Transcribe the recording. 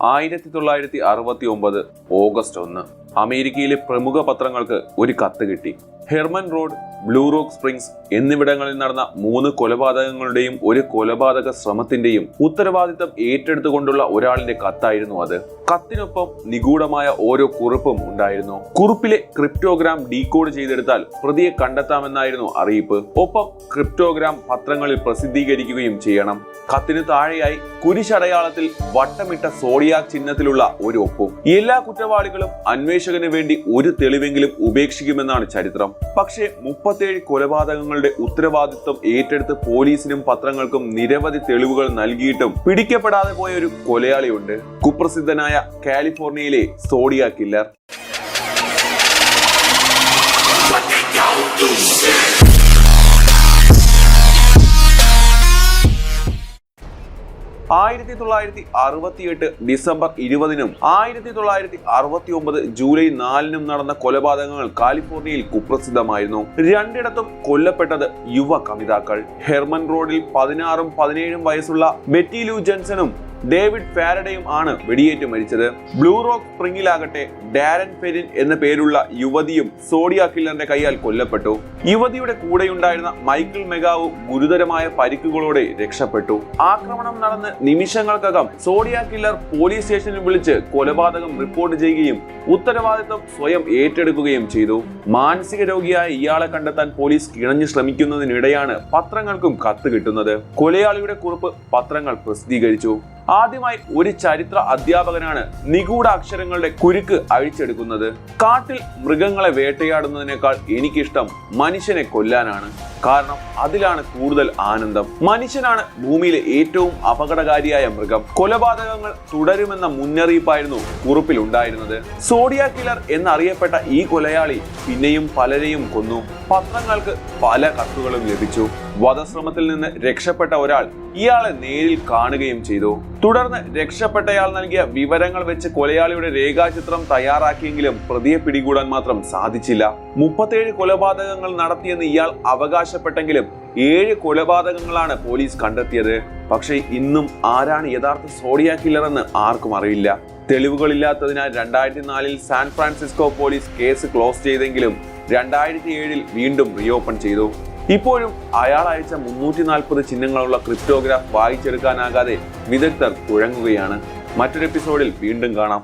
1969 August 1 അമേരിക്കയിലെ പ്രമുഖ പത്രങ്ങൾക്ക് ഒരു കത്ത് കിട്ടി. Herman Road, Blue Rock Springs എന്നിവിടങ്ങളിൽ നടന്ന 3 കൊലപാതകങ്ങളുടെയും ഒരു കൊലപാതക ശ്രമത്തിന്റെയും ഉത്തരവാദിത്തം ഏറ്റെടുത്തുകൊണ്ടുള്ള ഒരാളിന്റെ കത്തായിരുന്നു അത്. കത്തിനൊപ്പം നിഗൂഢമായ ഓരോ കുറിപ്പും ഉണ്ടായിരുന്നു. കുറിപ്പിലെ ക്രിപ്റ്റോഗ്രാം ഡീകോഡ് ചെയ്തെടുത്താൽ പ്രതിയെ കണ്ടെത്താമെന്നായിരുന്നു അറിയിപ്പ്. ഒപ്പം ക്രിപ്റ്റോഗ്രാം പത്രങ്ങളിൽ പ്രസിദ്ധീകരിക്കുകയും ചെയ്യണം. കത്തിന് താഴെയായി കുരിശടയാളത്തിൽ വട്ടമിട്ട സോഡിയാക് ചിഹ്നത്തിലുള്ള ഒരു ഒപ്പും. എല്ലാ കുറ്റവാളികളും അന്വേഷകന് വേണ്ടി ഒരു തെളിവെങ്കിലും ഉപേക്ഷിക്കുമെന്നാണ് ചരിത്രം. പക്ഷേ 37 കൊലപാതകങ്ങളുടെ ഉത്തരവാദിത്വം ഏറ്റെടുത്ത് പോലീസിനും പത്രങ്ങൾക്കും നിരവധി തെളിവുകൾ നൽകിയിട്ടും പിടിക്കപ്പെടാതെ പോയ ഒരു കൊലയാളിയുണ്ട്. കുപ്രസിദ്ധനായ കാലിഫോർണിയയിലെ സോഡിയാക് കില്ലർ. ഡിസംബർ 20-നും 1969 ജൂലൈ 4-നും നടന്ന കൊലപാതകങ്ങൾ കാലിഫോർണിയയിൽ കുപ്രസിദ്ധമായിരുന്നു. രണ്ടിടത്തും കൊല്ലപ്പെട്ടത് യുവ കമിതാക്കൾ. ഹെർമൻ റോഡിൽ 16-ഉം 17-ഉം വയസ്സുള്ള ബെറ്റി ലൂ ജെൻസണും ഡേവിഡ് ഫാരഡയും ആണ് വെടിയേറ്റ് മരിച്ചത്. ബ്ലൂ റോക്ക് സ്പ്രിംഗിലാകട്ടെ ഡാരൻ ഫെരിൻ എന്ന പേരുള്ള യുവതിയും സോഡിയാക് കില്ലറിന്റെ കൈയാൽ കൊല്ലപ്പെട്ടു. യുവതിയുടെ കൂടെയുണ്ടായിരുന്ന മൈക്കിൾ മെഗാവു ഗുരുതരമായ പരിക്കുകളോടെ രക്ഷപ്പെട്ടു. ആക്രമണം നടന്ന് നിമിഷങ്ങൾക്കകം സോഡിയാക് കില്ലർ പോലീസ് സ്റ്റേഷനിൽ വിളിച്ച് കൊലപാതകം റിപ്പോർട്ട് ചെയ്യുകയും ഉത്തരവാദിത്വം സ്വയം ഏറ്റെടുക്കുകയും ചെയ്തു. മാനസിക രോഗിയായ ഇയാളെ കണ്ടെത്താൻ പോലീസ് കിണഞ്ഞു ശ്രമിക്കുന്നതിനിടെയാണ് പത്രങ്ങൾക്കും കത്ത് കിട്ടുന്നത്. കൊലയാളിയുടെ കുറിപ്പ് പത്രങ്ങൾ പ്രസിദ്ധീകരിച്ചു. ആദ്യമായി ഒരു ചരിത്ര അധ്യാപകനാണ് നിഗൂഢ അക്ഷരങ്ങളുടെ കുരുക്ക് അഴിച്ചെടുക്കുന്നത്. കാട്ടിൽ മൃഗങ്ങളെ വേട്ടയാടുന്നതിനേക്കാൾ എനിക്കിഷ്ടം മനുഷ്യനെ കൊല്ലാനാണ്. കാരണം അതിലാണ് കൂടുതൽ ആനന്ദം. മനുഷ്യനാണ് ഭൂമിയിലെ ഏറ്റവും അപകടകാരിയായ മൃഗം. കൊലപാതകങ്ങൾ തുടരുമെന്ന മുന്നറിയിപ്പായിരുന്നു കുറിപ്പിൽ ഉണ്ടായിരുന്നത്. സോഡിയാക് കില്ലർ എന്നറിയപ്പെട്ട ഈ കൊലയാളി പിന്നെയും പലരെയും കൊന്നു. പത്രങ്ങൾക്ക് പല കത്തുകളും ലഭിച്ചു. വധശ്രമത്തിൽ നിന്ന് രക്ഷപ്പെട്ട ഒരാൾ ഇയാളെ നേരിൽ കാണുകയും ചെയ്തു. തുടർന്ന് രക്ഷപ്പെട്ടയാൾ നൽകിയ വിവരങ്ങൾ വെച്ച് കൊലയാളിയുടെ രേഖാചിത്രം തയ്യാറാക്കിയെങ്കിലും പ്രതിയെ പിടികൂടാൻ മാത്രം സാധിച്ചില്ല. 37 കൊലപാതകങ്ങൾ നടത്തിയെന്ന് ഇയാൾ അവകാശപ്പെട്ടെങ്കിലും 7 കൊലപാതകങ്ങളാണ് പോലീസ് കണ്ടെത്തിയത്. പക്ഷേ ഇന്നും ആരാണ് യഥാർത്ഥ സോഡിയാക് കില്ലർ എന്ന് ആർക്കും അറിയില്ല. തെളിവുകളില്ലാത്തതിനാൽ 2004-ൽ San Francisco police case close ചെയ്തെങ്കിലും 2007-ൽ വീണ്ടും റീഓപ്പൺ ചെയ്തു. ഇപ്പോഴും അയാൾ അയച്ച 340 ചിഹ്നങ്ങളുള്ള ക്രിപ്റ്റോഗ്രാഫ് വായിച്ചെടുക്കാനാകാതെ വിദഗ്ധർ കുഴങ്ങുകയാണ്. മറ്റൊരു എപ്പിസോഡിൽ വീണ്ടും കാണാം.